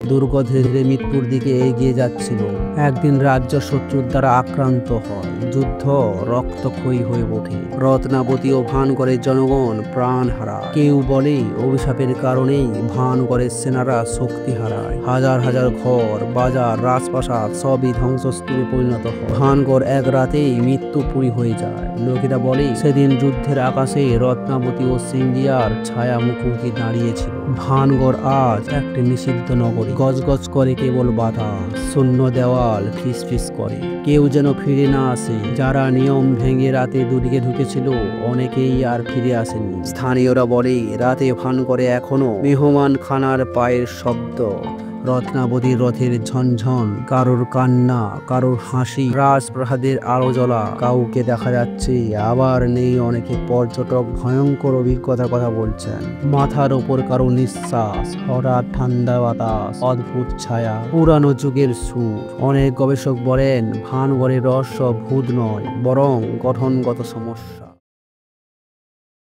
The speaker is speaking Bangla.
দুর্গ ধীরে ধীরে মৃত্যুর দিকে এগিয়ে যাচ্ছিল। একদিন রাজ্য শত্রুর দ্বারা আক্রান্ত হয়, যুদ্ধ রক্তক্ষয়ী হয়ে ওঠে। রত্নাবতী ও ভানগড়ের জনগণ প্রাণ হারায়। কেউ বলে অভিশাপের কারণেই ভানগড়ের সেনারা শক্তি হারায়। হাজার হাজার ঘর, বাজার, রাজপ্রাসাদ সবই ধ্বংসস্তূপে পরিণত হয়। ভানগড় এক রাতেই মৃত্যুপুরী হয়ে যায়। লোকেরা বলে সেদিন যুদ্ধের আকাশে রত্নাবতী ও সিন্ধিয়ার ছায়া মুখোমুখি দাঁড়িয়েছিল। ভানগড় আজ একটি নিষিদ্ধ নগরী। গজগজ করে কেবল বাতাস, শূন্য দেওয়াল ফিসফিস করে। কেউ যেন ফিরে না আসে। যারা নিয়ম ভেঙে রাতে দুদিকে ঢুকেছিল অনেকেই আর ফিরে আসেনি। স্থানীয়রা বলে রাতে ভানগড়ে এখনো মেহমান খানার পায়ের শব্দ, রত্নাবতীর রথের ঝনঝন, কারোর কান্না, কারোর হাসি, রাজপ্রাসাদের আলো জ্বলা। কাউকে দেখা যাচ্ছে, আবার নেই। অনেকে পর্যটক ভয়ঙ্কর অভিজ্ঞতার কথা বলছেন। মাথার ওপর কারো নিঃশ্বাস, হঠাৎ ঠান্ডা বাতাস, অদ্ভুত ছায়া, পুরানো যুগের সুর। অনেক গবেষক বলেন ভানগড়ের রহস্য ভূত নয়, বরং গঠনগত সমস্যা।